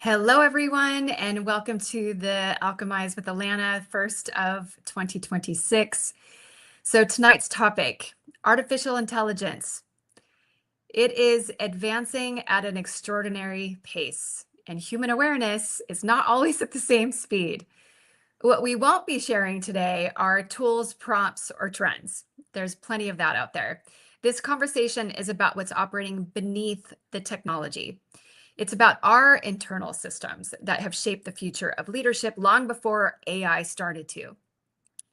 Hello, everyone, and welcome to the Alchemize with Alanna, first of 2026. So tonight's topic, artificial intelligence. It is advancing at an extraordinary pace, and human awareness is not always at the same speed. What we won't be sharing today are tools, prompts, or trends. There's plenty of that out there. This conversation is about what's operating beneath the technology. It's about our internal systems that have shaped the future of leadership long before AI started to.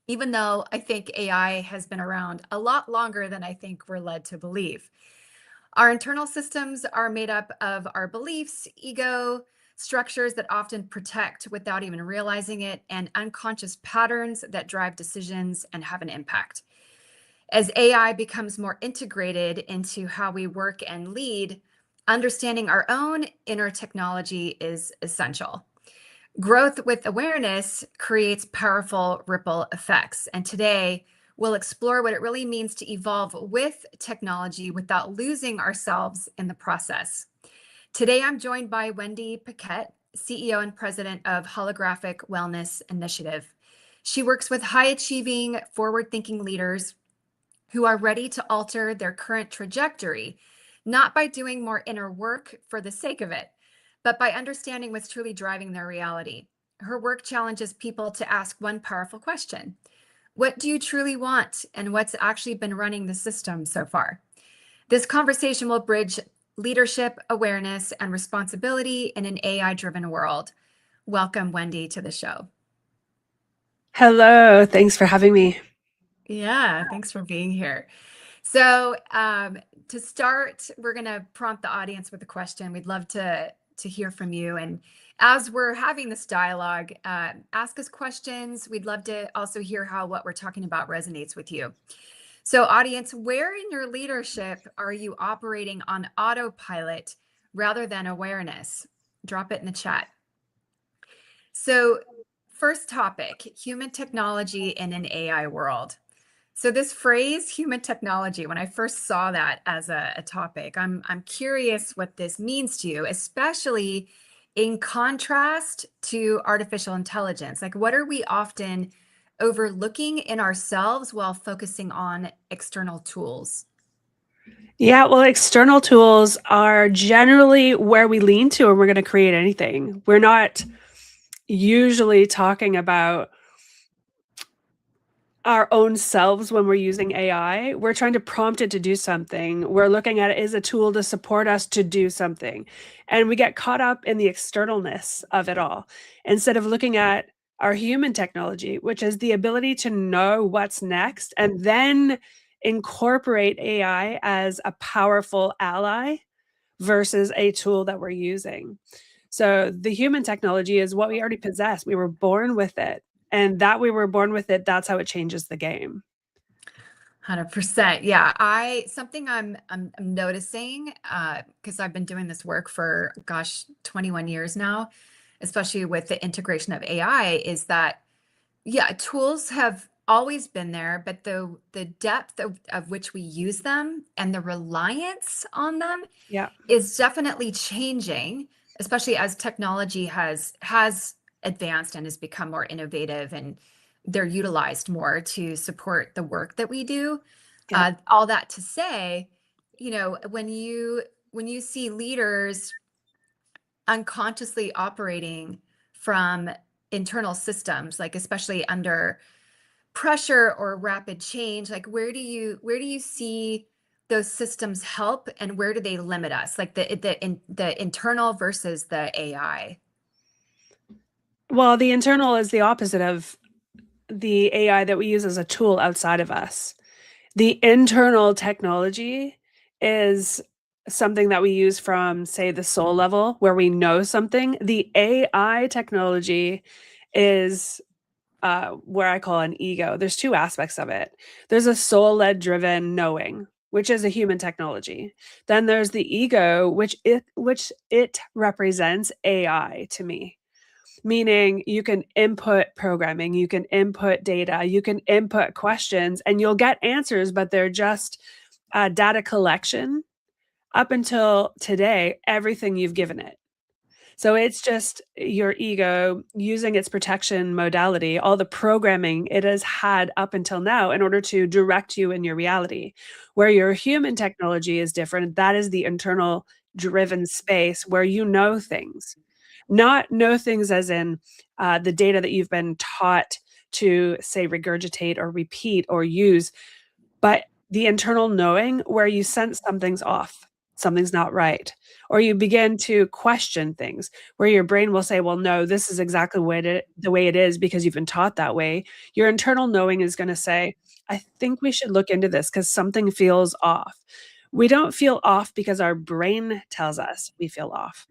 Even though I think AI has been around a lot longer than I think we're led to believe. Our internal systems are made up of our beliefs, ego, structures that often protect without even realizing it, and unconscious patterns that drive decisions and have an impact. As AI becomes more integrated into how we work and lead, understanding our own inner technology is essential. Growth with awareness creates powerful ripple effects. And today, we'll explore what it really means to evolve with technology without losing ourselves in the process. Today, I'm joined by Wendy Paquette, CEO and President of Holographic Wellness Initiative. She works with high-achieving, forward-thinking leaders who are ready to alter their current trajectory, not by doing more inner work for the sake of it, but by understanding what's truly driving their reality. Her work challenges people to ask one powerful question. What do you truly want, and what's actually been running the system so far? This conversation will bridge leadership, awareness, and responsibility in an AI-driven world. Welcome, Wendy, to the show. Hello, thanks for having me. Yeah, thanks for being here. So to start, we're going to prompt the audience with a question. We'd love to hear from you. And as we're having this dialogue, ask us questions. We'd love to also hear how what we're talking about resonates with you. So audience, where in your leadership are you operating on autopilot rather than awareness? Drop it in the chat. So first topic, human technology in an AI world. So this phrase, human technology, when I first saw that as a topic, I'm curious what this means to you, especially in contrast to artificial intelligence. Like, what are we often overlooking in ourselves while focusing on external tools? Yeah, well, external tools are generally where we lean to when we're going to create anything. We're not usually talking about our own selves when we're using AI. We're trying to prompt it to do something. We're looking at it as a tool to support us to do something. And we get caught up in the externalness of it all instead of looking at our human technology, which is the ability to know what's next and then incorporate AI as a powerful ally versus a tool that we're using. So the human technology is what we already possess. We were born with it. And that we were born with it, that's how it changes the game. 100%. Yeah, something I'm noticing because I've been doing this work for 21 years now, especially with the integration of AI, is that tools have always been there, but the depth of which we use them and the reliance on them Yeah. is definitely changing, especially as technology has advanced and has become more innovative, and they're utilized more to support the work that we do. Yeah. All that to say, when you see leaders unconsciously operating from internal systems, like especially under pressure or rapid change, like where do you see those systems help, and where do they limit us, like the internal versus the AI? Well, the internal is the opposite of the AI that we use as a tool outside of us. The internal technology is something that we use from, say, the soul level where we know something. The AI technology is where I call an ego. There's two aspects of it. There's a soul-led driven knowing, which is a human technology. Then there's the ego, which it represents AI to me. Meaning you can input programming, you can input data, you can input questions, and you'll get answers, but they're just data collection up until today, everything you've given it. So it's just your ego using its protection modality, all the programming it has had up until now in order to direct you in your reality. Where your human technology is different, that is the internal driven space where you know things. Not know things as in the data that you've been taught to, say, regurgitate or repeat or use, but the internal knowing where you sense something's off, something's not right, or you begin to question things where your brain will say, well, no, this is exactly the way it is because you've been taught that way. Your internal knowing is going to say, I think we should look into this because something feels off. We don't feel off because our brain tells us we feel off.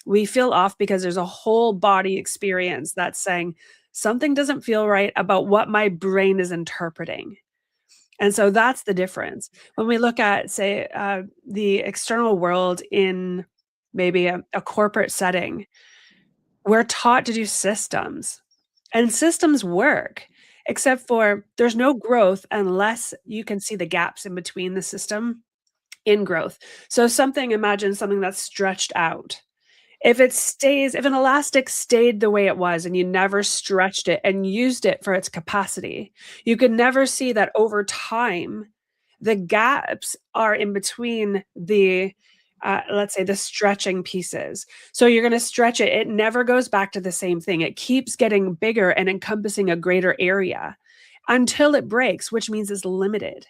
We feel off because there's a whole body experience that's saying something doesn't feel right about what my brain is interpreting. And so that's the difference. When we look at, say, the external world in maybe a corporate setting, we're taught to do systems, and systems work, except for there's no growth unless you can see the gaps in between the system in growth. So imagine something that's stretched out. If an elastic stayed the way it was and you never stretched it and used it for its capacity, you could never see that over time, the gaps are in between let's say, the stretching pieces. So you're going to stretch it. It never goes back to the same thing. It keeps getting bigger and encompassing a greater area until it breaks, which means it's limited.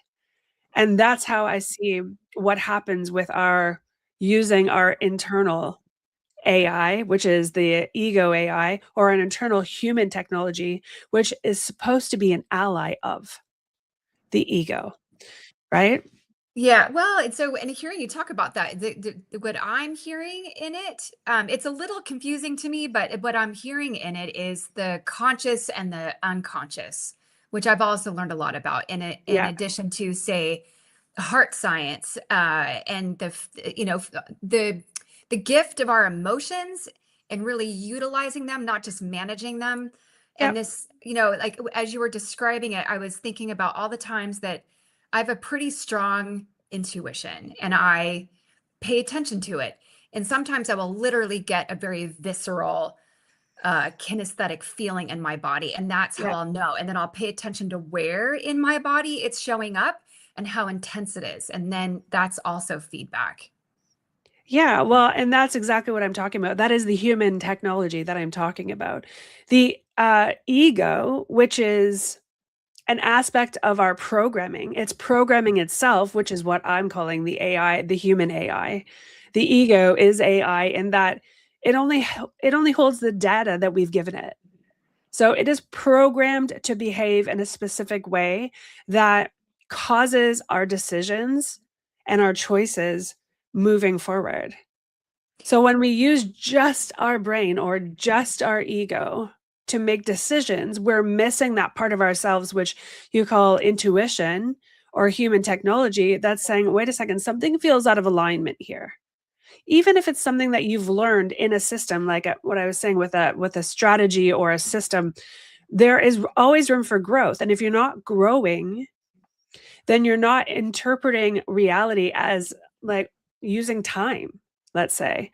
And that's how I see what happens with using our internal AI, which is the ego AI, or an internal human technology, which is supposed to be an ally of the ego, right? Yeah, well, and hearing you talk about that, what I'm hearing in it, it's a little confusing to me, but what I'm hearing in it is the conscious and the unconscious, which I've also learned a lot about in Yeah, addition to, say, heart science, and the gift of our emotions and really utilizing them, not just managing them. yeah, And this, like as you were describing it, I was thinking about all the times that I have a pretty strong intuition and I pay attention to it. And sometimes I will literally get a very visceral, kinesthetic feeling in my body. And that's how yeah. I'll know. And then I'll pay attention to where in my body it's showing up and how intense it is. And then that's also feedback. Yeah, well, and that's exactly what I'm talking about. That is the human technology that I'm talking about. The ego, which is an aspect of our programming, it's programming itself, which is what I'm calling the AI, the human AI. The ego is AI in that it only holds the data that we've given it. So it is programmed to behave in a specific way that causes our decisions and our choices moving forward. So when we use just our brain or just our ego to make decisions, we're missing that part of ourselves, which you call intuition or human technology, that's saying, wait a second, something feels out of alignment here. Even if it's something that you've learned in a system, like what I was saying with a strategy or a system, there is always room for growth. And if you're not growing, then you're not interpreting reality as like using time, let's say.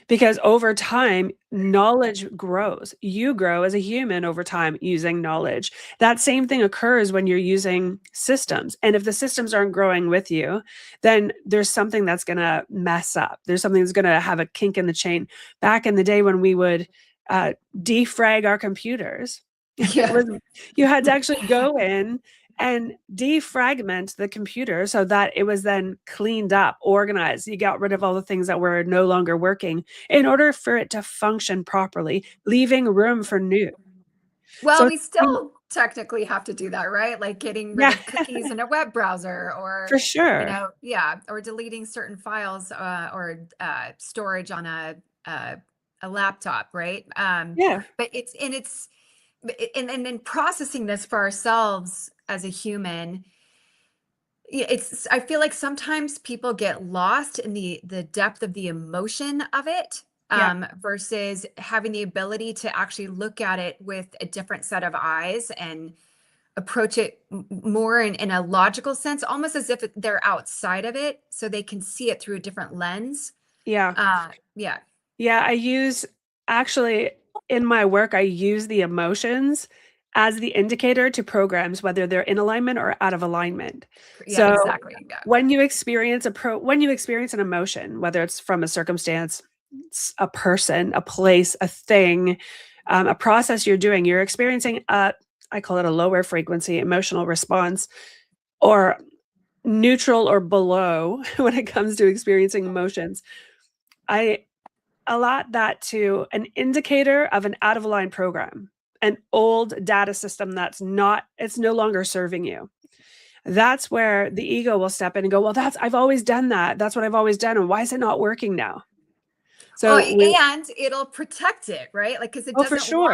Because over time, knowledge grows. You grow as a human over time using knowledge. That same thing occurs when you're using systems. And if the systems aren't growing with you, then there's something that's going to mess up. There's something that's going to have a kink in the chain. Back in the day when we would defrag our computers, it Yeah. was you had to actually go in and defragment the computer so that it was then cleaned up, organized. You got rid of all the things that were no longer working in order for it to function properly, leaving room for new. Well, So we still technically have to do that, right? Like getting rid yeah, of cookies in a web browser or, for sure. yeah, or deleting certain files, or storage on a laptop, right? Yeah, But and then processing this for ourselves as a human, I feel like sometimes people get lost in the depth of the emotion of it, yeah, versus having the ability to actually look at it with a different set of eyes and approach it more in a logical sense, almost as if they're outside of it so they can see it through a different lens. yeah. Yeah. Yeah, I use actually, in my work, I use the emotions as the indicator to programs, whether they're in alignment or out of alignment. Yeah, So exactly. Yeah. when you experience an emotion, whether it's from a circumstance, a person, a place, a thing, a process you're doing, you're experiencing I call it a lower frequency emotional response, or neutral or below when it comes to experiencing emotions. I allot that to an indicator of an out of line program, an old data system it's no longer serving you. That's where the ego will step in and go, well, I've always done that. That's what I've always done. And why is it not working now? Well, So and it'll protect it, right? Like, because it for doesn't sure.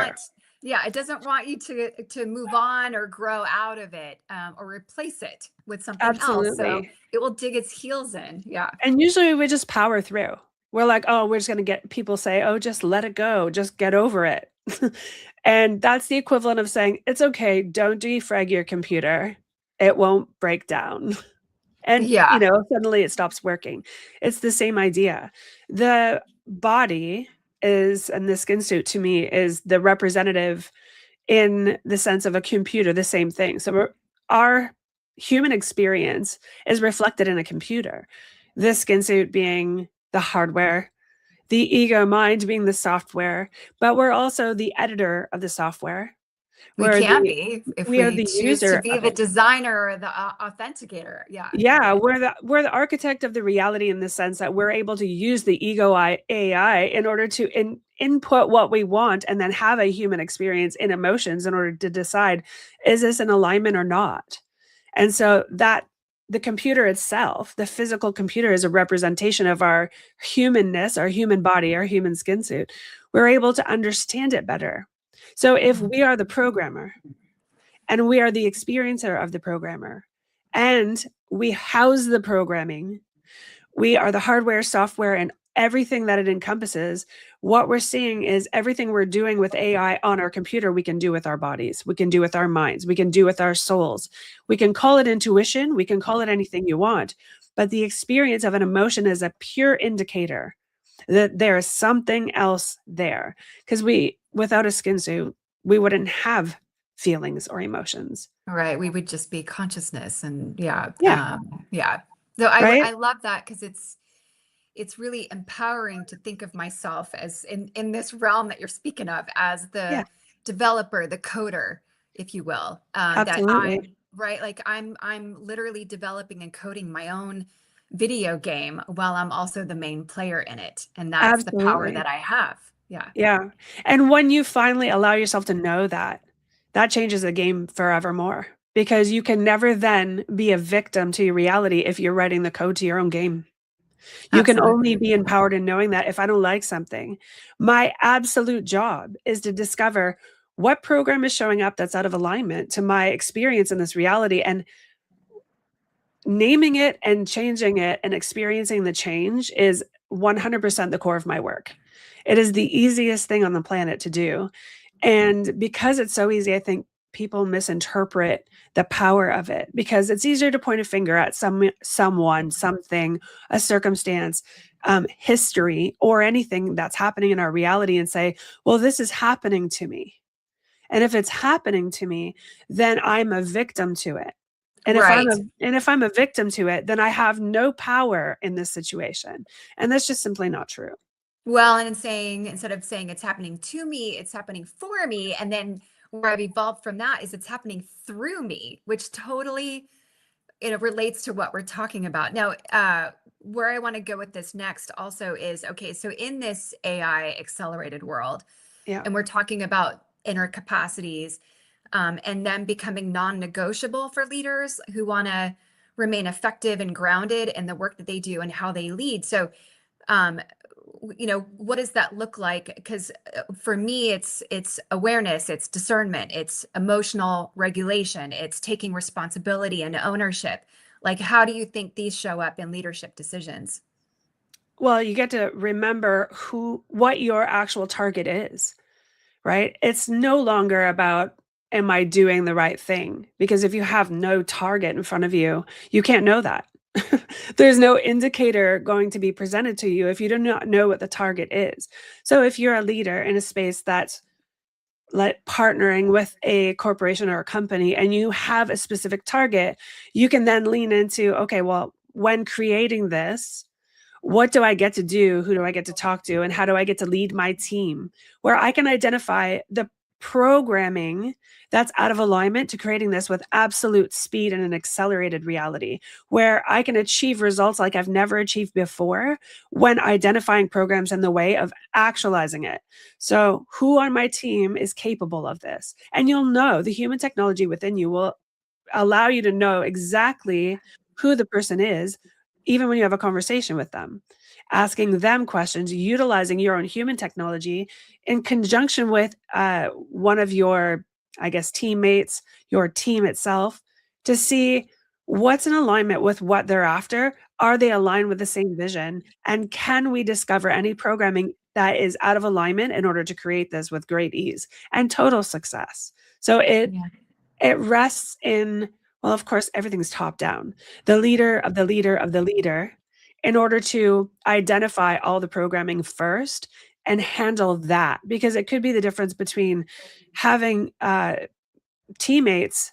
it doesn't want you to move on or grow out of it, or replace it with something else. So Absolutely. it will dig its heels in. Yeah. And usually we just power through. We're like, oh, we're just going to get people say, oh, just let it go. Just get over it. And that's the equivalent of saying, it's okay. Don't defrag your computer. It won't break down. And, Yeah. Suddenly it stops working. It's the same idea. The body and the skin suit to me is the representative in the sense of a computer, the same thing. So our human experience is reflected in a computer, the skin suit being the hardware, the ego mind being the software, but we're also the editor of the software. We can be if We are we the choose to user be of the it. designer or the authenticator. Yeah. Yeah, Right. we're the architect of the reality in the sense that we're able to use the ego AI in order to input what we want and then have a human experience in emotions in order to decide, is this in alignment or not? And so that the computer itself, the physical computer, is a representation of our humanness, our human body, our human skin suit. We're able to understand it better. So if we are the programmer and we are the experiencer of the programmer, and we house the programming, we are the hardware, software, and everything that it encompasses. What we're seeing is everything we're doing with AI on our computer, we can do with our bodies, we can do with our minds, we can do with our souls. We can call it intuition, we can call it anything you want, but the experience of an emotion is a pure indicator that there is something else there. Because without a skin suit, we wouldn't have feelings or emotions. Right. We would just be consciousness, and yeah. Yeah. Yeah. So Right? I love that, because it's really empowering to think of myself as in this realm that you're speaking of, as Yeah, the developer, the coder, if you will. That absolutely. I'm right, like I'm literally developing and coding my own video game while I'm also the main player in it, and that's the power Absolutely. that I have. Yeah. Yeah. And when you finally allow yourself to know that, that changes the game forevermore, because you can never then be a victim to your reality if you're writing the code to your own game. You can only Absolutely. be empowered in knowing that if I don't like something, my absolute job is to discover what program is showing up that's out of alignment to my experience in this reality, and naming it and changing it and experiencing the change is 100% the core of my work. It is the easiest thing on the planet to do. And because it's so easy, I think people misinterpret the power of it, because it's easier to point a finger at someone, something, a circumstance, history, or anything that's happening in our reality and say, well, this is happening to me. And if it's happening to me, then I'm a victim to it. And Right. if I'm a victim to it, then I have no power in this situation. And that's just simply not true. Well, and instead of saying it's happening to me, it's happening for me. And then where I've evolved from that is it's happening through me, which totally, relates to what we're talking about. Now, where I want to go with this next also is, okay, so in this AI accelerated world, Yeah. and we're talking about inner capacities, and them becoming non-negotiable for leaders who want to remain effective and grounded in the work that they do and how they lead. So, um, what does that look like? Because for me, it's awareness, it's discernment, it's emotional regulation, it's taking responsibility and ownership. Like, how do you think these show up in leadership decisions? Well, you get to remember what your actual target is, right? It's no longer about, am I doing the right thing? Because if you have no target in front of you, you can't know that. There's no indicator going to be presented to you if you do not know what the target is. So if you're a leader in a space that's like partnering with a corporation or a company and you have a specific target, you can then lean into, okay, well, when creating this, what do I get to do? Who do I get to talk to? And how do I get to lead my team? Where I can identify the programming that's out of alignment to creating this with absolute speed and an accelerated reality, where I can achieve results like I've never achieved before when identifying programs in the way of actualizing it. So, who on my team is capable of this? And you'll know the human technology within you will allow you to know exactly who the person is, even when you have a conversation with them, asking them questions, utilizing your own human technology in conjunction with one of your, I guess, teammates, your team itself, to see what's in alignment with what they're after. Are they aligned with the same vision? And can we discover any programming that is out of alignment in order to create this with great ease and total success? So it rests in, well, of course, everything's top down. The leader of the leader of the leader, in order to identify all the programming first and handle that, because it could be the difference between having teammates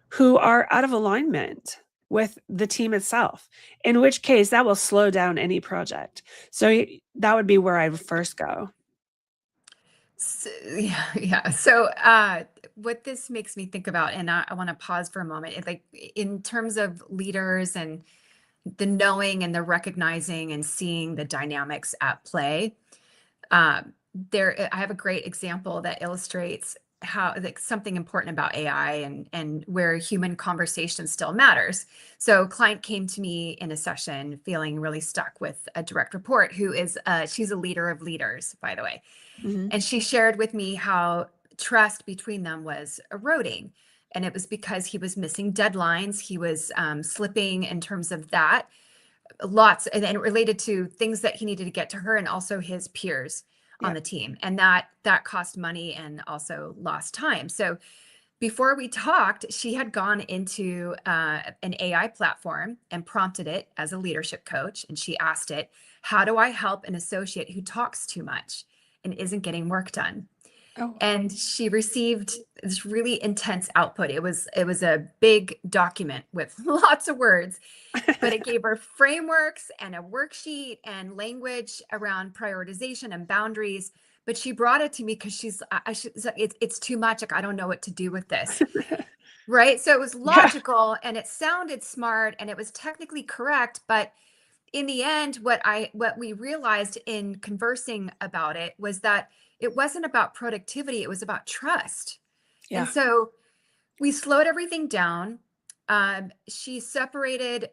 who are out of alignment with the team itself, in which case that will slow down any project. So that would be where I would first go. So, yeah. So, what this makes me think about, and I want to pause for a moment, like in terms of leaders and the knowing and the recognizing and seeing the dynamics at play. I have a great example that illustrates how, like, something important about AI and where human conversation still matters. So, a client came to me in a session feeling really stuck with a direct report who is she's a leader of leaders, by the way. Mhm. And she shared with me how trust between them was eroding. And it was because he was missing deadlines. He was slipping in terms of that, lots, and then related to things that he needed to get to her and also his peers on Yeah. the team. And that cost money and also lost time. So before we talked, she had gone into an AI platform and prompted it as a leadership coach. And she asked it, how do I help an associate who talks too much and isn't getting work done? Oh. And she received this really intense output. It was a big document with lots of words, but it gave her frameworks and a worksheet and language around prioritization and boundaries. But she brought it to me because it's too much. Like, I don't know what to do with this. Right. So it was Yeah. logical and it sounded smart and it was technically correct. But in the end, what we realized in conversing about it was that it wasn't about productivity, it was about trust. And Yeah. so we slowed everything down. She separated,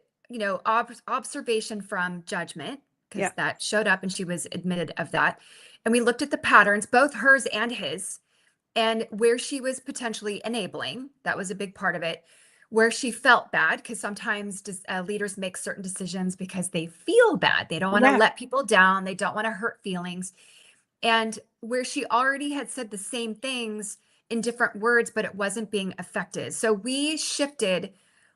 observation from judgment, because Yeah. that showed up and she was admitted of that. And we looked at the patterns, both hers and his, and where she was potentially enabling. That was a big part of it. Where she felt bad, because sometimes leaders make certain decisions because they feel bad. They don't want to Yeah. let people down. They don't want to hurt feelings. And where she already had said the same things in different words, but it wasn't being affected. So we shifted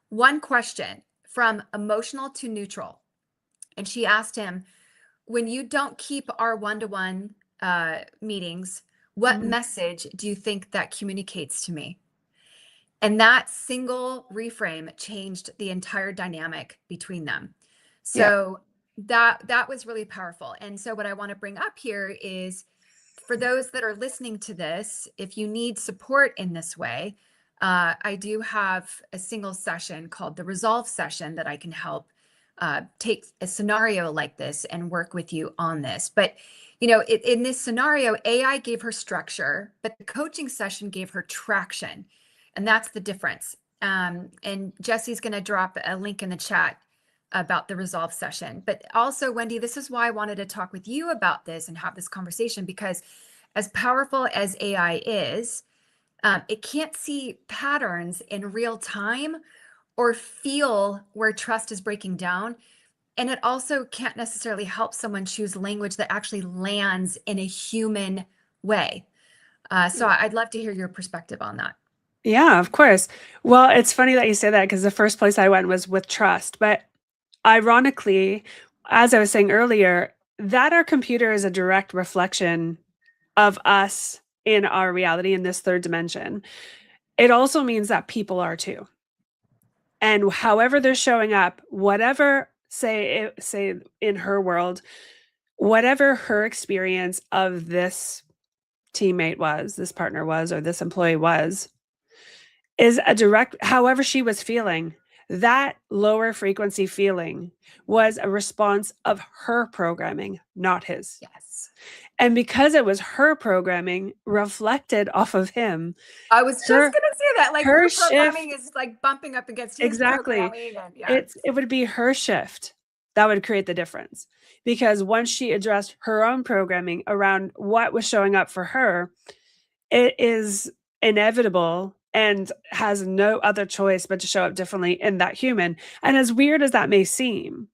one question from emotional to neutral. And she asked him, when you don't keep our one-to-one meetings, what Mhm. message do you think that communicates to me? And that single reframe changed the entire dynamic between them. Yeah. So that was really powerful. And so what I want to bring up here is, for those that are listening to this, if you need support in this way, I do have a single session called the Resolve session that I can help take a scenario like this and work with you on this. But in this scenario, AI gave her structure, but the coaching session gave her traction. And that's the difference. And Jesse's going to drop a link in the chat about the Resolve session. But also, Wendy, this is why I wanted to talk with you about this and have this conversation, because as powerful as AI is, it can't see patterns in real time or feel where trust is breaking down. And it also can't necessarily help someone choose language that actually lands in a human way. So I'd love to hear your perspective on that. Yeah, of course. Well, it's funny that you say that because the first place I went was with trust, but ironically, as I was saying earlier, that our computer is a direct reflection of us in our reality in this third dimension, it also means that people are too. And however they're showing up, whatever, say in her world, whatever her experience of this teammate was, this partner was, or this employee was, is a direct, however she was feeling, that lower frequency feeling was a response of her programming, not his. Yes. And because it was her programming reflected off of him, I was just her, gonna say that, like, her her shift, programming is like bumping up against his exactly. programming, and yeah. It would be her shift that would create the difference. Because once she addressed her own programming around what was showing up for her, it is inevitable and has no other choice but to show up differently in that human. And as weird as that may seem,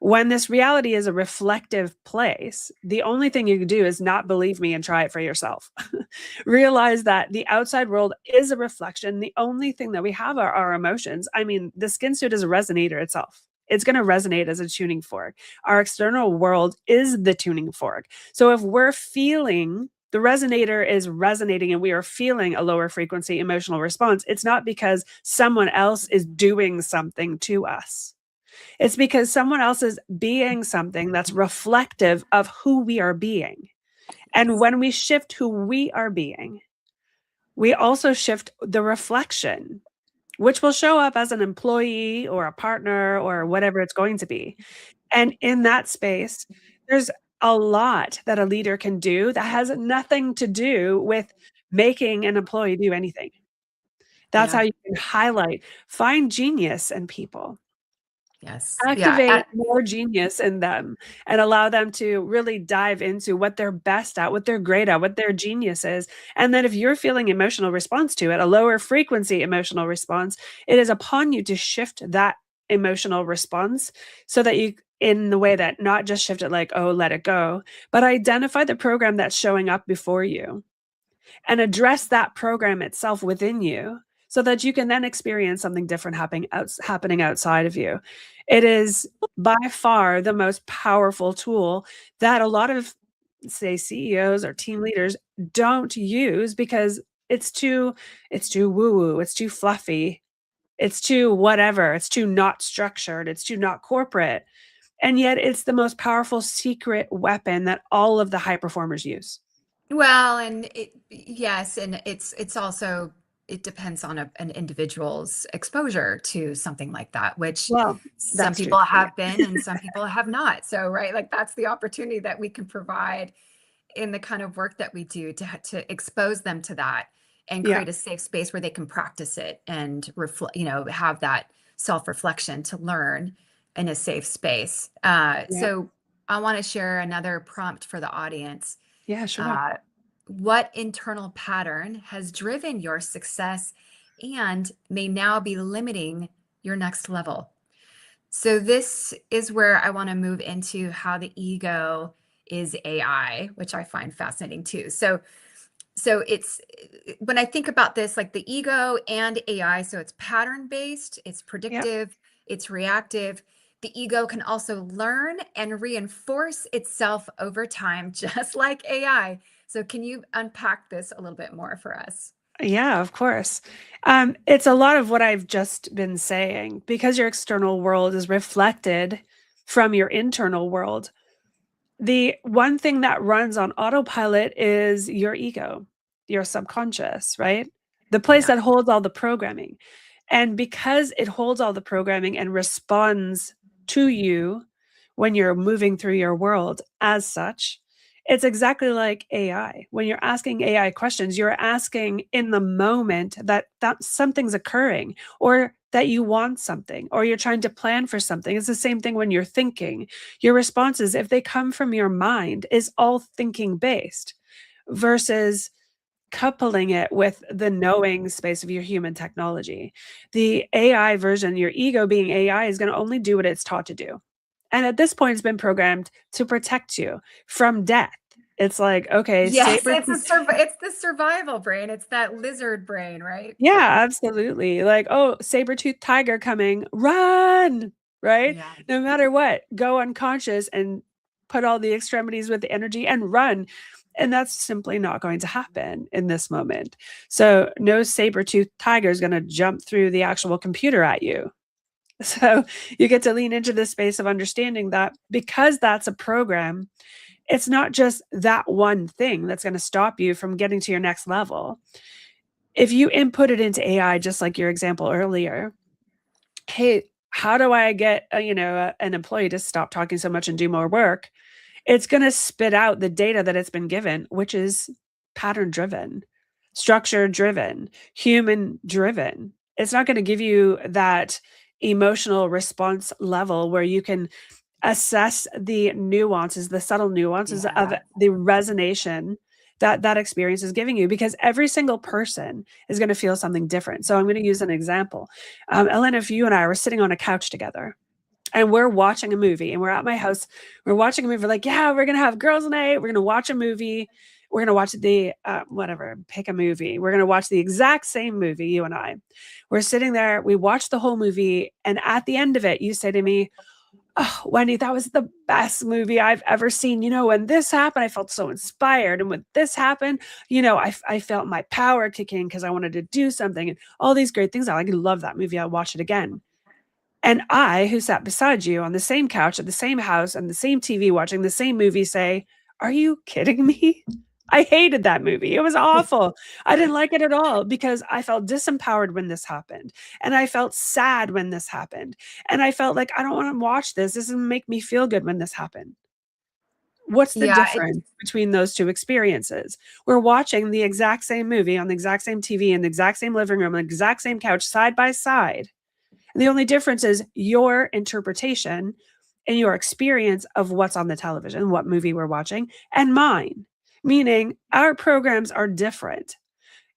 when this reality is a reflective place, the only thing you can do is not believe me and try it for yourself. Realize that the outside world is a reflection. The only thing that we have are our emotions. I mean, the skin suit is a resonator itself. It's going to resonate as a tuning fork. Our external world is the tuning fork. So if we're feeling the resonator is resonating and we are feeling a lower frequency emotional response, it's not because someone else is doing something to us. It's because someone else is being something that's reflective of who we are being. And when we shift who we are being, we also shift the reflection, which will show up as an employee or a partner or whatever it's going to be. And in that space, there's a lot that a leader can do that has nothing to do with making an employee do anything. That's how you can highlight, find genius in people. Yes. Activate more genius in them and allow them to really dive into what they're best at, what they're great at, what their genius is. And then if you're feeling emotional response to it, a lower frequency emotional response, it is upon you to shift that emotional response so that you, in the way that not just shift it like, oh, let it go, but identify the program that's showing up before you and address that program itself within you so that you can then experience something different happening outside of you. It is by far the most powerful tool that a lot of, say, CEOs or team leaders don't use because it's too woo-woo, it's too fluffy, it's too whatever, it's too not structured, it's too not corporate. And yet it's the most powerful secret weapon that all of the high performers use. Well, and yes, and it's also, it depends on an individual's exposure to something like that, which some people have been and some people have not. So, right, like that's the opportunity that we can provide in the kind of work that we do to expose them to that and create a safe space where they can practice it and reflect, have that self-reflection to learn in a safe space. So I want to share another prompt for the audience. Yeah, sure. What internal pattern has driven your success and may now be limiting your next level? So this is where I want to move into how the ego is AI, which I find fascinating too. So it's, when I think about this, like the ego and AI, so it's pattern based, it's predictive, it's reactive. The ego can also learn and reinforce itself over time, just like AI. So can you unpack this a little bit more for us? Yeah, of course. It's a lot of what I've just been saying. Because your external world is reflected from your internal world, the one thing that runs on autopilot is your ego, your subconscious, right? The place that holds all the programming. And because it holds all the programming and responds to you when you're moving through your world as such, it's exactly like AI. When you're asking AI questions, you're asking in the moment that something's occurring or that you want something or you're trying to plan for something. It's the same thing when you're thinking. Your responses, if they come from your mind, is all thinking based versus coupling it with the knowing space of your human technology. The AI version, your ego being AI, is going to only do what it's taught to do. And at this point, it's been programmed to protect you from death. It's like, okay, yes, it's the survival brain. It's that lizard brain, right? Yeah, absolutely. Like, oh, saber-toothed tiger coming, run. right? Yeah. No matter what, go unconscious and put all the extremities with the energy and run. And that's simply not going to happen in this moment. So no saber-toothed tiger is going to jump through the actual computer at you. So you get to lean into this space of understanding that because that's a program, it's not just that one thing that's going to stop you from getting to your next level. If you input it into AI, just like your example earlier, hey, how do I get an employee to stop talking so much and do more work? It's going to spit out the data that it's been given, which is pattern driven, structure driven, human driven. It's not going to give you that emotional response level where you can assess the nuances, the subtle nuances of Yeah. the resonation that that experience is giving you, because every single person is going to feel something different. So I'm going to use an example. Alanna, if you and I were sitting on a couch together and we're watching a movie and we're at my house, we're watching a movie, we're like, yeah, we're going to have girls' night. We're going to watch a movie. We're going to watch the, whatever, pick a movie. We're going to watch the exact same movie, you and I. We're sitting there, we watch the whole movie. And at the end of it, you say to me, oh, Wendy, that was the best movie I've ever seen. When this happened, I felt so inspired. And when this happened, I felt my power kick in because I wanted to do something and all these great things. I love that movie. I'll watch it again. And I, who sat beside you on the same couch at the same house and the same TV watching the same movie, say, are you kidding me? I hated that movie. It was awful. I didn't like it at all because I felt disempowered when this happened. And I felt sad when this happened. And I felt like I don't want to watch this. This doesn't make me feel good when this happened. What's the Yeah. difference between those two experiences? We're watching the exact same movie on the exact same TV in the exact same living room, on the exact same couch, side by side. And the only difference is your interpretation and your experience of what's on the television, what movie we're watching, and mine, meaning our programs are different.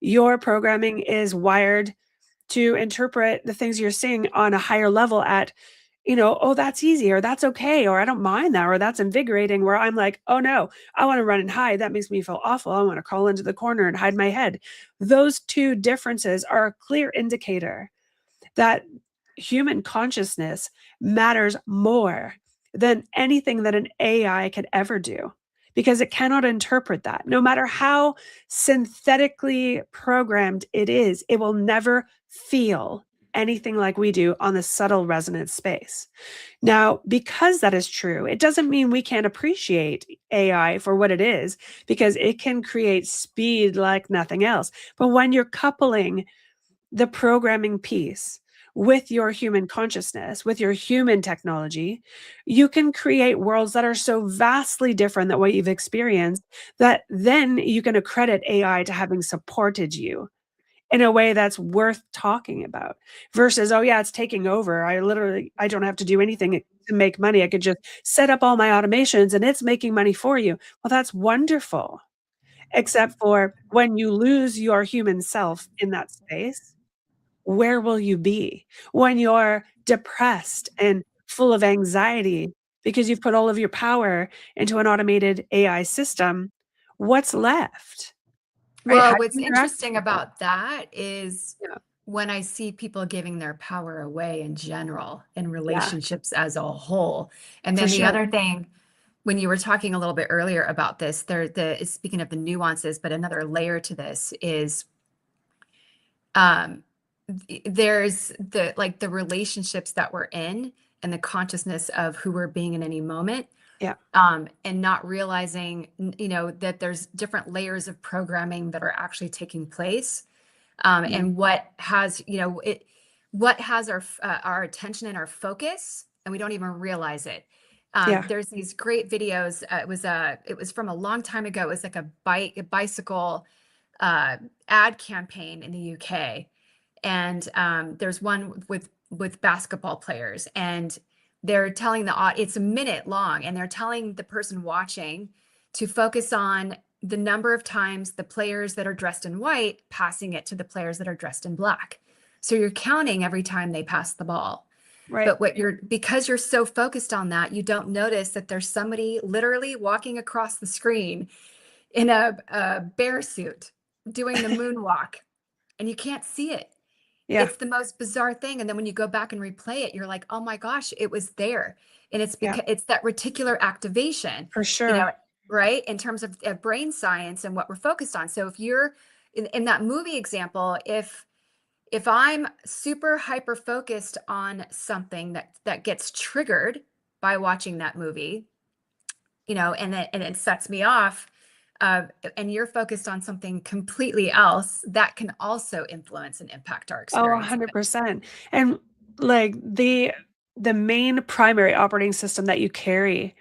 Your programming is wired to interpret the things you're seeing on a higher level at, oh, that's easy, or that's okay, or I don't mind that, or that's invigorating, where I'm like, oh no, I want to run and hide. That makes me feel awful. I want to crawl into the corner and hide my head. Those two differences are a clear indicator that human consciousness matters more than anything that an AI could ever do, because it cannot interpret that. No matter how synthetically programmed it is, it will never feel anything like we do on the subtle resonance space. Now, because that is true, it doesn't mean we can't appreciate AI for what it is, because it can create speed like nothing else. But when you're coupling the programming piece with your human consciousness, with your human technology, you can create worlds that are so vastly different than what you've experienced that then you can accredit AI to having supported you in a way that's worth talking about, versus, oh yeah, it's taking over. I don't have to do anything to make money. I could just set up all my automations and it's making money for you. Well, that's wonderful. Except for when you lose your human self in that space, where will you be when you're depressed and full of anxiety because you've put all of your power into an automated AI system? What's left, right? How Well, do what's you interact interesting with people? about that is Yeah, when I see people giving their power away in general in yeah, relationships as a whole. And for then the sure. other thing, when you were talking a little bit earlier about this, speaking of the nuances, but another layer to this is um there's the relationships that we're in and the consciousness of who we're being in any moment, Yeah, and not realizing that there's different layers of programming that are actually taking place, yeah, and what has our attention and our focus, and we don't even realize it. yeah, There's these great videos. It was from a long time ago. It was like a bicycle ad campaign in the UK, and there's one with basketball players, and they're telling it's a minute long, and they're telling the person watching to focus on the number of times the players that are dressed in white passing it to the players that are dressed in black. So you're counting every time they pass the ball. right. But because you're so focused on that, you don't notice that there's somebody literally walking across the screen in a bear suit doing the moonwalk, and you can't see it. Yeah. it's the most bizarre thing. And then when you go back and replay it, you're like, oh my gosh, it was there. And it's Yeah. because it's that reticular activation, For you know, sure. right? In terms of brain science and what we're focused on. So if you're in that movie example, if I'm super hyper focused on something that gets triggered by watching that movie, you know, and it sets me off, and you're focused on something completely else, that can also influence and impact our Oh, experience of it. 100%. And like the main primary operating system that you carry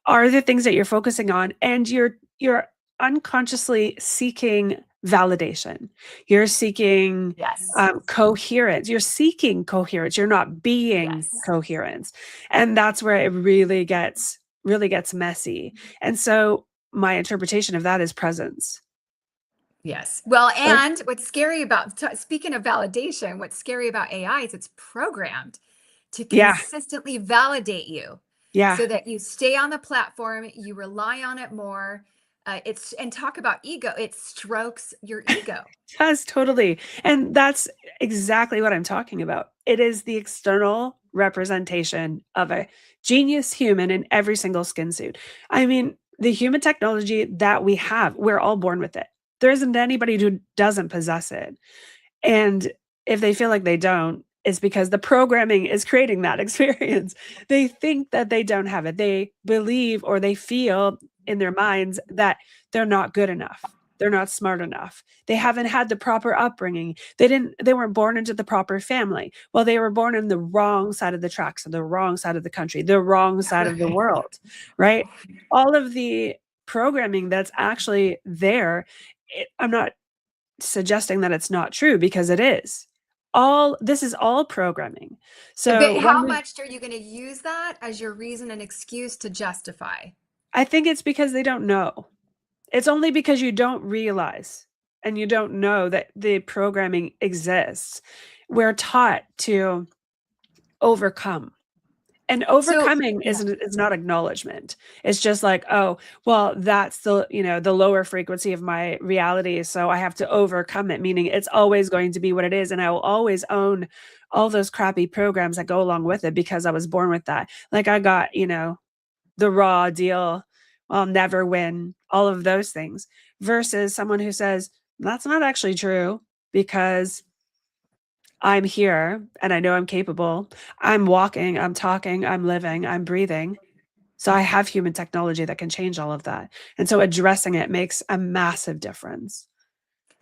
are the things that you're focusing on, and you're unconsciously seeking validation. You're seeking Yes. coherence. You're seeking coherence. You're not being Yes. coherence. And that's where it really gets messy. And so my interpretation of that is presence. Yes. Well, Or- and what's scary about, speaking of validation, what's scary about AI is it's programmed to Yeah. consistently validate you Yeah. so that you stay on the platform, you rely on it more. And talk about ego, it strokes your ego. Does totally. And that's exactly what I'm talking about. It is the external representation of a genius human in every single skin suit. I mean, the human technology that we have, we're all born with it. There isn't anybody who doesn't possess it. And if they feel like they don't, it's because the programming is creating that experience. They think that they don't have it. They believe or they feel in their minds that they're not good enough. They're not smart enough. They haven't had the proper upbringing. They weren't born into the proper family. Well, they were born in the wrong side of the tracks, the wrong side of the country, the wrong side of the world, right? All of the programming that's actually there, I'm not suggesting that it's not true, because it is. This is all programming. So But when how we much are you going to use that as your reason and excuse to justify? I think it's because they don't know. It's only because you don't realize and you don't know that the programming exists. We're taught to overcome. And So, overcoming yeah. is not acknowledgement. It's just like, oh, well, that's the lower frequency of my reality, so I have to overcome it, meaning it's always going to be what it is, and I will always own all those crappy programs that go along with it because I was born with that. Like I got, the raw deal, I'll never win, all of those things, versus someone who says, that's not actually true because I'm here and I know I'm capable. I'm walking, I'm talking, I'm living, I'm breathing. So I have human technology that can change all of that. And so addressing it makes a massive difference.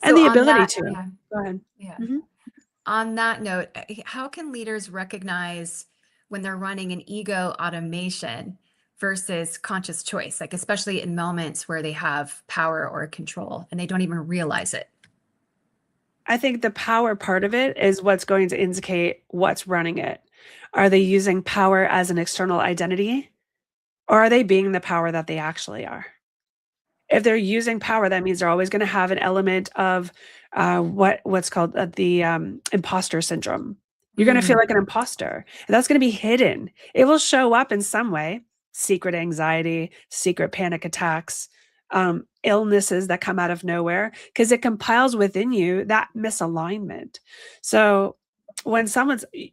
And So the on ability that, to. yeah, Go ahead. yeah. Mhm. On that note, how can leaders recognize when they're running an ego automation versus conscious choice, like especially in moments where they have power or control and they don't even realize it? I think the power part of it is what's going to indicate what's running it. Are they using power as an external identity, or are they being the power that they actually are? If they're using power, that means they're always going to have an element of what's called the imposter syndrome. You're going to feel Mm, like an imposter, and that's going to be hidden. It will show up in some way: secret anxiety, secret panic attacks, illnesses that come out of nowhere, because it compiles within you that misalignment. So when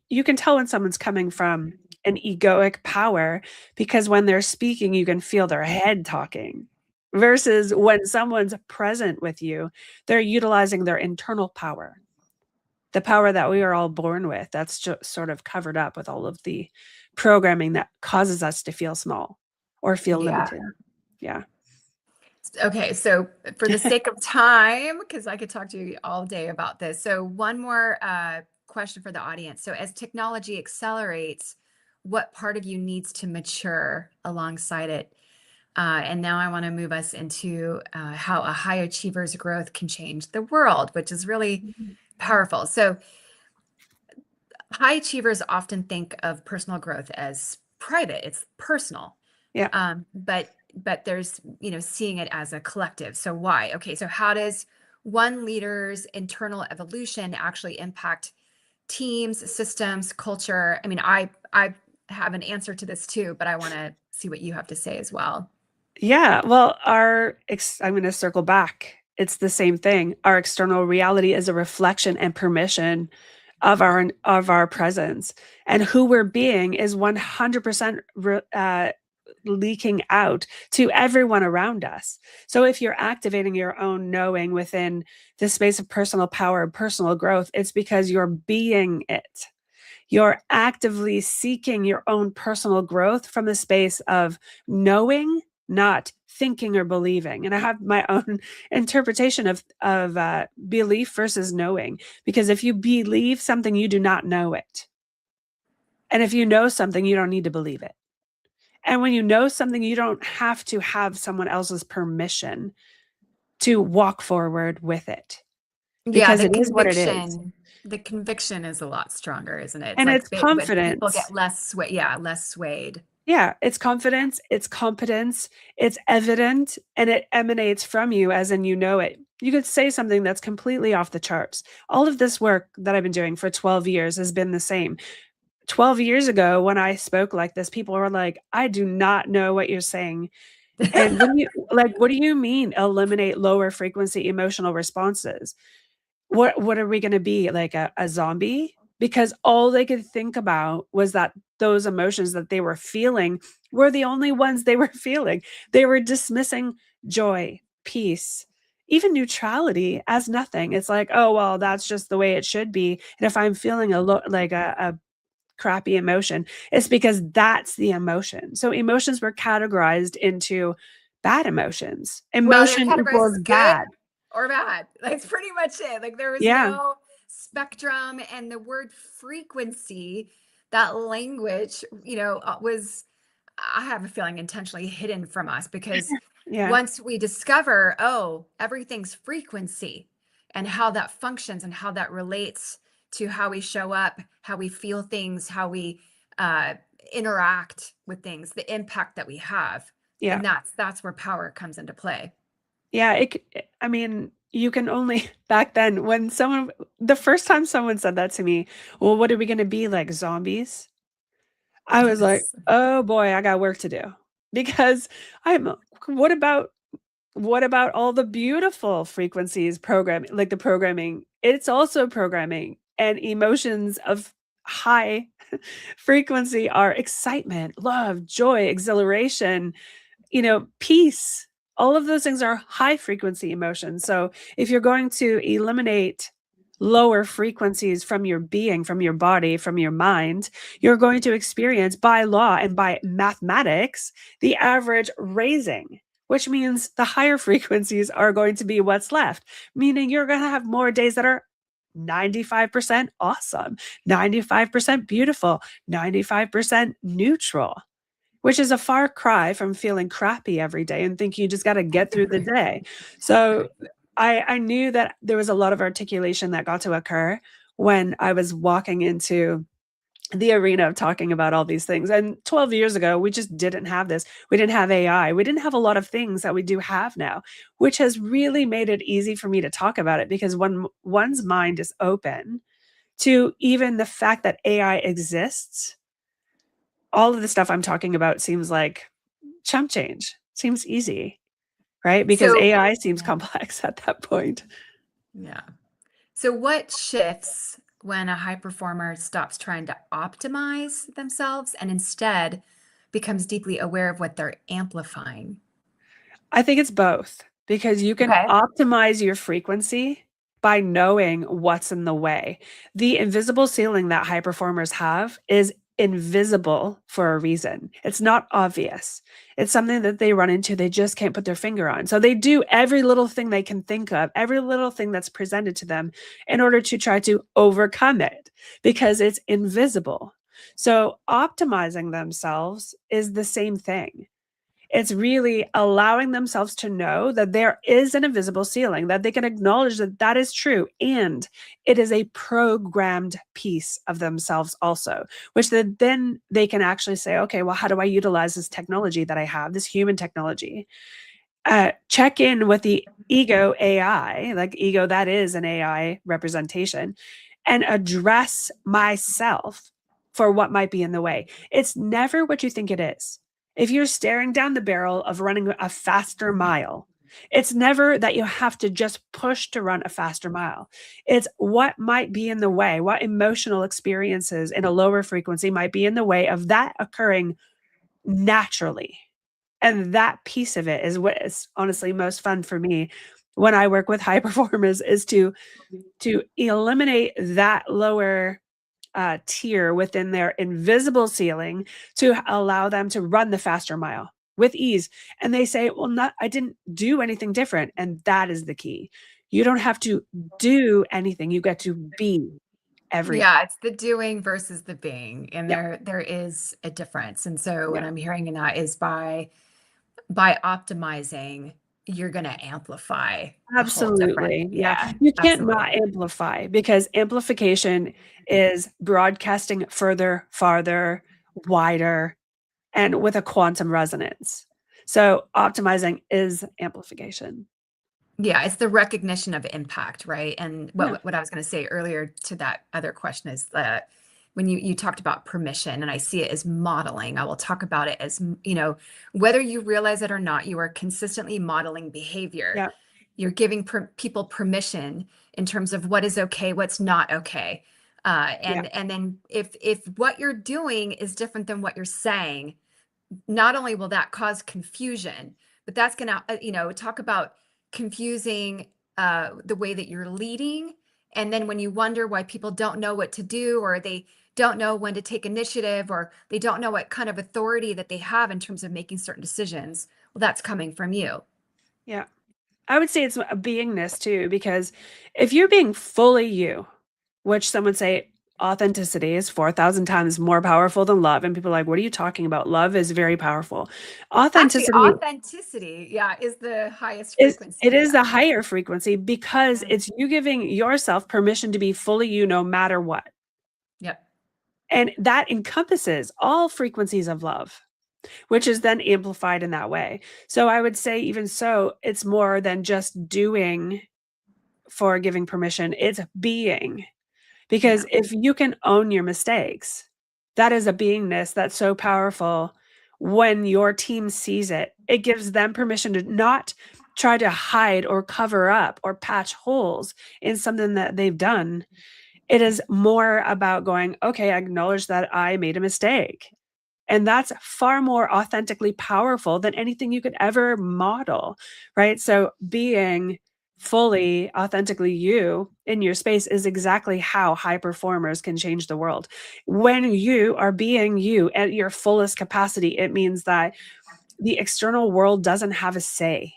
you can tell when someone's coming from an egoic power, because when they're speaking, you can feel their head talking. Versus when someone's present with you, they're utilizing their internal power, the power that we are all born with, that's just sort of covered up with all of the programming that causes us to feel small or feel yeah. limited. Yeah. Okay. So for the sake of time, because I could talk to you all day about this. So one more question for the audience. So as technology accelerates, what part of you needs to mature alongside it? And now I want to move us into how a high achiever's growth can change the world, which is really powerful. So high achievers often think of personal growth as private, it's personal. Yeah. But there's, seeing it as a collective. So why? Okay, so how does one leader's internal evolution actually impact teams, systems, culture? I mean, I have an answer to this too, but I want to see what you have to say as well. Yeah. Well, I'm going to circle back. It's the same thing. Our external reality is a reflection and permission of our presence, and who we're being is 100% leaking out to everyone around us. So if you're activating your own knowing within the space of personal power and personal growth, it's because you're being it. You're actively seeking your own personal growth from the space of knowing, not thinking or believing. And I have my own interpretation of belief versus knowing, because if you believe something, you do not know it. And if you know something, you don't need to believe it. And when you know something, you don't have to have someone else's permission to walk forward with it, because it is what it is. The conviction is a lot stronger, isn't it? It's And like it's people confidence. get less swayed. Yeah, it's confidence, it's competence, it's evident, and it emanates from you, as in you know it. You could say something that's completely off the charts. All of this work that I've been doing for 12 years has been the same. 12 years ago, when I spoke like this, people were like, I do not know what you're saying. And what do you mean eliminate lower frequency emotional responses? What are we going to be, like a zombie? Because all they could think about was that those emotions that they were feeling were the only ones they were feeling. They were dismissing joy, peace, even neutrality as nothing. It's like, oh, well, that's just the way it should be. And if I'm feeling a crappy emotion, it's because that's the emotion. So emotions were categorized into bad emotions. Well, they're Emotion categorized as equals good bad or bad. That's pretty much it. Like there was Yeah. no spectrum, and the word frequency, that language, was, I have a feeling, intentionally hidden from us, because Yeah. once we discover, oh, everything's frequency and how that functions and how that relates to how we show up, how we feel things, how we interact with things, the impact that we have. Yeah. And that's where power comes into play. Yeah, I mean, you can only back then, when the first time someone said that to me, well, what are we going to be, like zombies? I was like, Yes. oh boy, I got work to do, because what about all the beautiful frequencies programming, like the programming? It's also programming, and emotions of high frequency are excitement, love, joy, exhilaration, peace. All of those things are high frequency emotions. So if you're going to eliminate lower frequencies from your being, from your body, from your mind, you're going to experience, by law and by mathematics, the average raising, which means the higher frequencies are going to be what's left, meaning you're going to have more days that are 95% awesome, 95% beautiful, 95% neutral, which is a far cry from feeling crappy every day and thinking you just got to get through the day. So I knew that there was a lot of articulation that got to occur when I was walking into the arena of talking about all these things. And 12 years ago, we just didn't have this. We didn't have AI. We didn't have a lot of things that we do have now, which has really made it easy for me to talk about it, because when one's mind is open to even the fact that AI exists, all of the stuff I'm talking about seems like chump change, seems easy, right? Because AI seems complex at that point. Yeah. So what shifts when a high performer stops trying to optimize themselves and instead becomes deeply aware of what they're amplifying? I think it's both, because you can optimize your frequency by knowing what's in the way. The invisible ceiling that high performers have is invisible for a reason. It's not obvious. It's something that they run into, they just can't put their finger on. So they do every little thing they can think of, every little thing that's presented to them, in order to try to overcome it, because it's invisible. So optimizing themselves is the same thing. It's really allowing themselves to know that there is an invisible ceiling, that they can acknowledge that that is true. And it is a programmed piece of themselves also, which then they can actually say, okay, well, how do I utilize this technology that I have, this human technology? Check in with the ego AI, like ego that is an AI representation, and address myself for what might be in the way. It's never what you think it is. If you're staring down the barrel of running a faster mile, It's never that you have to just push to run a faster mile. It's what might be in the way, what emotional experiences in a lower frequency might be in the way of that occurring naturally. And that piece of it is what is honestly most fun for me when I work with high performers, is to eliminate that lower tier within their invisible ceiling to allow them to run the faster mile with ease. And they say, well, I didn't do anything different. And that is the key. You don't have to do anything. You get to be everything. Yeah, it's the doing versus the being, and Yep. there is a difference. And so what Yeah. I'm hearing in that is by optimizing, you're going to amplify a whole different. Absolutely. Yeah. Yeah, You can't not absolutely. amplify, because amplification is broadcasting further, farther, wider, and with a quantum resonance. So optimizing is amplification. Yeah, it's the recognition of impact, right? And Yeah. what I was going to say earlier to that other question is that when you talked about permission, and I see it as modeling, I will talk about it as, whether you realize it or not, you are consistently modeling behavior. Yeah. You're giving people permission in terms of what is okay, what's not okay. Yeah. And then if what you're doing is different than what you're saying, not only will that cause confusion, but that's going to, talk about confusing the way that you're leading. And then when you wonder why people don't know what to do, or they don't know when to take initiative, or they don't know what kind of authority that they have in terms of making certain decisions, well, that's coming from you. Yeah. I would say it's a beingness too, because if you're being fully you, which some would say authenticity is 4,000 times more powerful than love. And people are like, what are you talking about? Love is very powerful. Actually, Authenticity authenticity, yeah, is the highest is, frequency. it is Yeah. a higher frequency, because Mhm. it's you giving yourself permission to be fully you no matter what. Yep. And that encompasses all frequencies of love, which is then amplified in that way. So I would say, even so, it's more than just doing for giving permission, it's being. Because Yeah. if you can own your mistakes, that is a beingness that's so powerful. When your team sees it, it gives them permission to not try to hide or cover up or patch holes in something that they've done. It is more about going, okay, I acknowledge that I made a mistake. And that's far more authentically powerful than anything you could ever model, right? So being fully authentically you in your space is exactly how high performers can change the world. When you are being you at your fullest capacity, it means that the external world doesn't have a say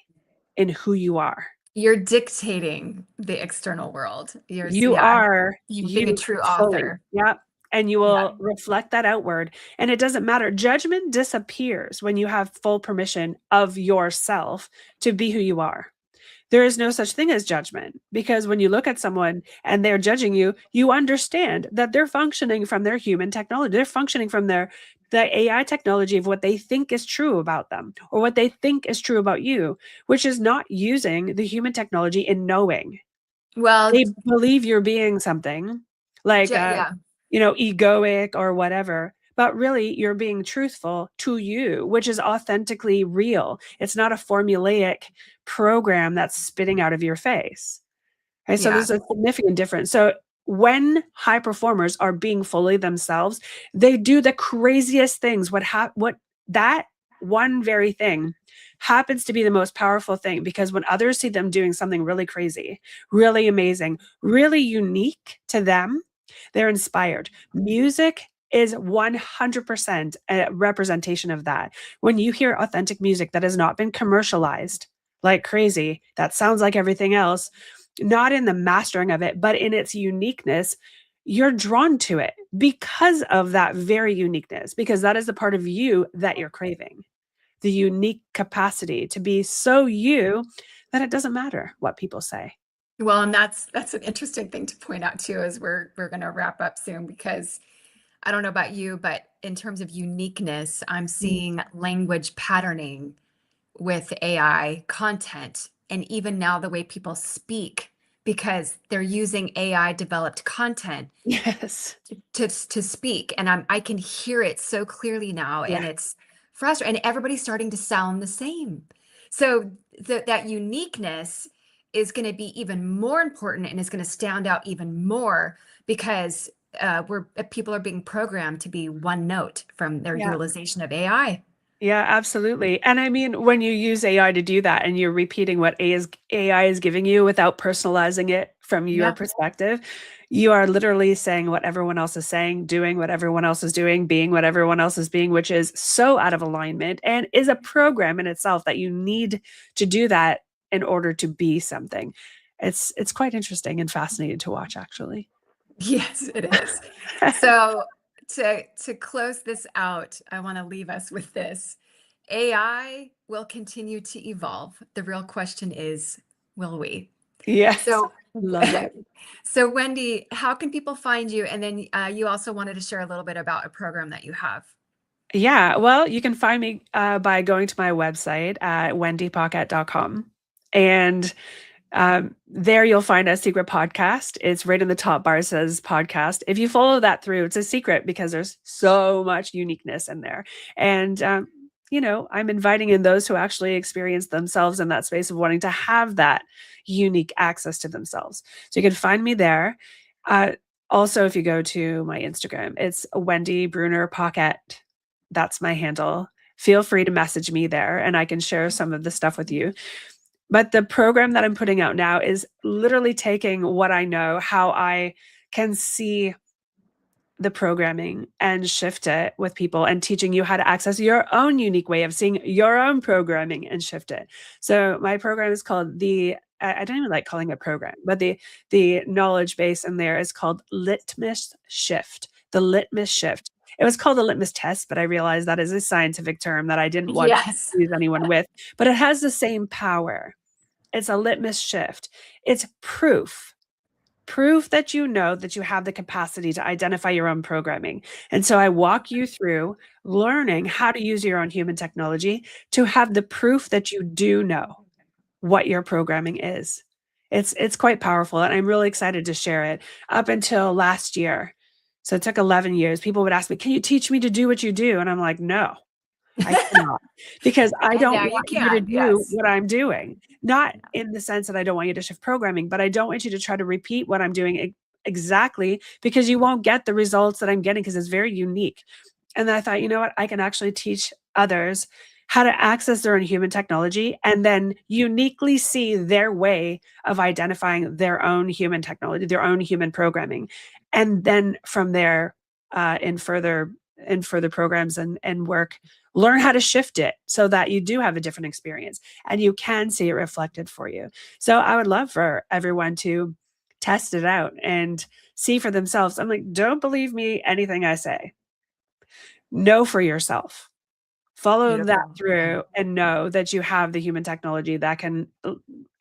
in who you are. You're dictating the external world. You Yeah, are you being a you true fully. author. Yep. And you Yeah. will reflect that outward. And it doesn't matter. Judgment disappears when you have full permission of yourself to be who you are. There is no such thing as judgment, because when you look at someone and they're judging you, you understand that they're functioning from their human technology. They're functioning from the AI technology of what they think is true about them, or what they think is true about you, which is not using the human technology in knowing. Well, They believe you're being something like, yeah. egoic or whatever, but really you're being truthful to you, which is authentically real. It's not a formulaic program that's spitting out of your face. Right? So Yeah. there's a significant difference. So when high performers are being fully themselves, they do the craziest things. What that one very thing happens to be the most powerful thing, because when others see them doing something really crazy, really amazing, really unique to them, they're inspired. Music is 100% a representation of that. When you hear authentic music that has not been commercialized like crazy, that sounds like everything else, not in the mastering of it, but in its uniqueness, you're drawn to it because of that very uniqueness, because that is the part of you that you're craving, the unique capacity to be so you that it doesn't matter what people say. Well, and that's an interesting thing to point out too, as we're going to wrap up soon, because I don't know about you, but in terms of uniqueness, I'm Mm. seeing language patterning with AI content, and even now the way people speak, because they're using AI developed content Yes. to speak, and I can hear it so clearly now, Yeah. and it's frustrating, and everybody's starting to sound the same. So that uniqueness is going to be even more important and is going to stand out even more because people are being programmed to be one note from their Yeah. utilization of AI. Yeah, absolutely. And I mean, when you use AI to do that and you're repeating what AI is giving you without personalizing it from your Yeah. perspective, you are literally saying what everyone else is saying, doing what everyone else is doing, being what everyone else is being, which is so out of alignment and is a program in itself that you need to do that in order to be something. It's quite interesting and fascinating to watch, actually. Yes, it is. So to close this out, I want to leave us with this. AI will continue to evolve. The real question is, will we? Yes, So, love it. so Wendy, how can people find you? And then you also wanted to share a little bit about a program that you have. Yeah, well, you can find me by going to my website at wendypaquette.com. And there you'll find a secret podcast. It's right in the top bar, it says podcast. If you follow that through, it's a secret because there's so much uniqueness in there. And, I'm inviting in those who actually experience themselves in that space of wanting to have that unique access to themselves. So you can find me there. Uh, Also, if you go to my Instagram, it's Wendy Bruner Paquette. That's my handle. Feel free to message me there and I can share some of the stuff with you. But the program that I'm putting out now is literally taking what I know, how I can see the programming and shift it with people and teaching you how to access your own unique way of seeing your own programming and shift it. So my program is called I don't even like calling it program, but the knowledge base in there is called Litmus Shift. The Litmus Shift. It was called a litmus test, but I realized that is a scientific term that I didn't want to Yes. confuse anyone with. But it has the same power. It's a litmus shift. It's proof that you know that you have the capacity to identify your own programming. And so I walk you through learning how to use your own human technology to have the proof that you do know what your programming is. It's quite powerful and I'm really excited to share it. Up until last year, so it took 11 years, people would ask me, "Can you teach me to do what you do?" And I'm like, "No. I cannot, because I And don't now you want you to can. do Yes. what I'm doing. Not in the sense that I don't want you to shift programming, but I don't want you to try to repeat what I'm doing exactly because you won't get the results that I'm getting because it's very unique. And then I thought, you know what? I can actually teach others how to access their own human technology and then uniquely see their way of identifying their own human technology, their own human programming. And then from there, in further programs and work, learn how to shift it so that you do have a different experience and you can see it reflected for you. So I would love for everyone to test it out and see for themselves. I'm like, don't believe me anything I say. Know for yourself. Follow that Beautiful. Yeah. through and know that you have the human technology that can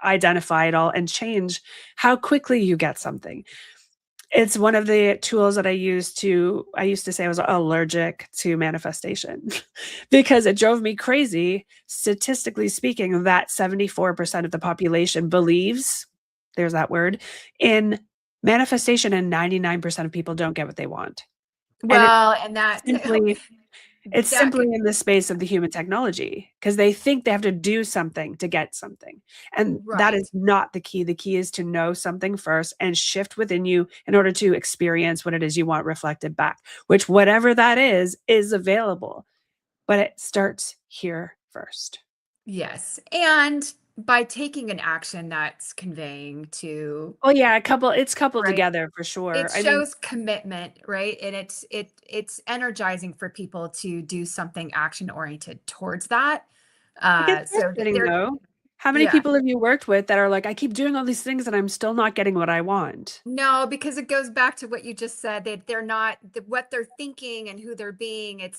identify it all and change how quickly you get something. It's one of the tools that I used to say I was allergic to manifestation because it drove me crazy, statistically speaking, that 74% of the population believes, there's that word, in manifestation and 99% of people don't get what they want. And Well, and that simply it's that simply could in the space of the human technology because they think they have to do something to get something. And that is right. not the key. The key is to know something first and shift within you in order to experience what it is you want reflected back, which whatever that is available, but it starts here first. Yes. And by taking an action that's conveying to, Oh yeah, it's coupled right, together for it sure. I mean, shows commitment, right? And it's energizing for people to do something action oriented towards that. it gets So frustrating they're though. How many yeah. people have you worked with that are like, I keep doing all these things and I'm still not getting what I want? No, because it goes back to what you just said, that they're not what they're thinking and who they're being.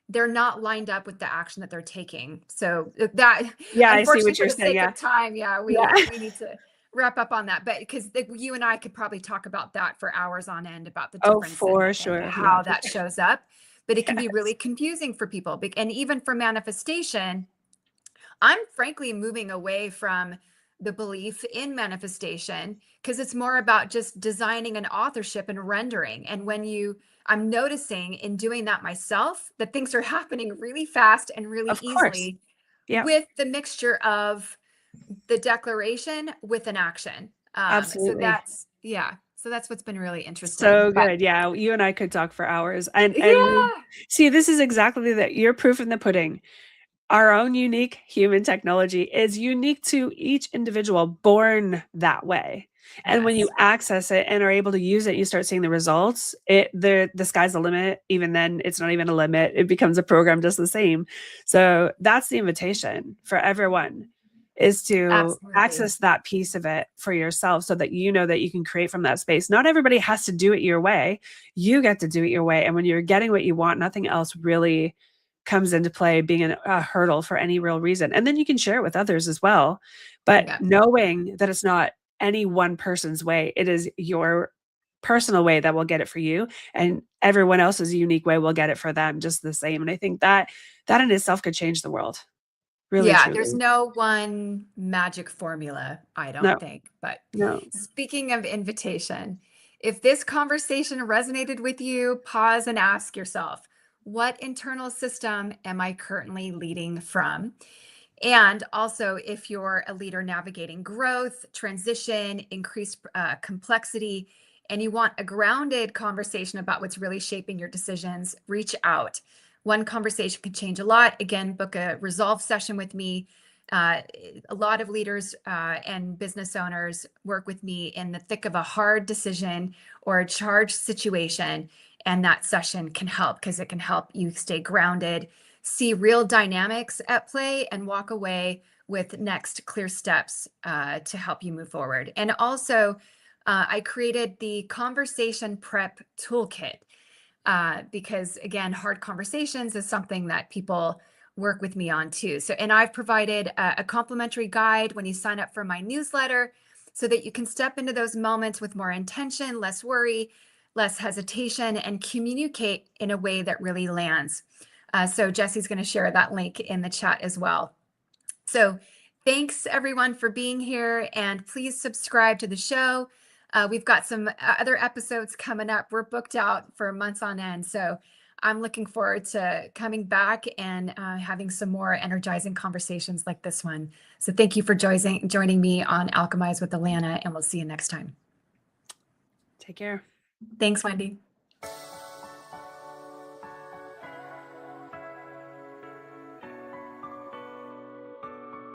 They're not lined up with the action that they're taking. So that, Yeah, I see unfortunately, what for you're the saying. sake Yeah. of time, yeah, Yeah. we need to wrap up on that. But because you and I could probably talk about that for hours on end about the Oh, difference for and sure. Yeah, how for that shows up. But it can be yes. really confusing for people. And even for manifestation, I'm frankly moving away from the belief in manifestation because it's more about just designing an authorship and rendering. And I'm noticing in doing that myself that things are happening really fast and really Of course. easily Yeah, with the mixture of the declaration with an action. So absolutely. that's what's been really interesting. So But good. Yeah, you and I could talk for hours. And we yeah, see, this is exactly that. You're proof in the pudding. Our own unique human technology is unique to each individual, born that way. And when you yes, access it and are able to use it, you start seeing the results. The sky's the limit. Even then, it's not even a limit. It becomes a program just the same. So that's the invitation for everyone, is to absolutely. access that piece of it for yourself so that you know that you can create from that space. Not everybody has to do it your way. You get to do it your way. And when you're getting what you want, nothing else really comes into play being a hurdle for any real reason. And then you can share it with others as well. But Yeah. knowing that it's not any one person's way, it is your personal way that will get it for you, and everyone else's unique way will get it for them just the same. And I think that that in itself could change the world. Really, Yeah, there's truly. no one magic formula, I don't No, think. But no. speaking of invitation, if this conversation resonated with you, pause and ask yourself, what internal system am I currently leading from? And also, if you're a leader navigating growth, transition, increased complexity, and you want a grounded conversation about what's really shaping your decisions, reach out. One conversation can change a lot. Again, book a resolve session with me. Uh, a lot of leaders and business owners work with me in the thick of a hard decision or a charged situation. And that session can help because it can help you stay grounded, see real dynamics at play, and walk away with next clear steps to help you move forward. And also, I created the conversation prep toolkit because, again, hard conversations is something that people work with me on too. So, and I've provided a complimentary guide when you sign up for my newsletter so that you can step into those moments with more intention, less worry, less hesitation, and communicate in a way that really lands. So Jesse's going to share that link in the chat as well. So thanks everyone for being here, and please subscribe to the show. We've got some other episodes coming up. We're booked out for months on end. So I'm looking forward to coming back and having some more energizing conversations like this one. So thank you for joining me on Alchemize with Alanna, and we'll see you next time. Take care. Thanks, Wendy.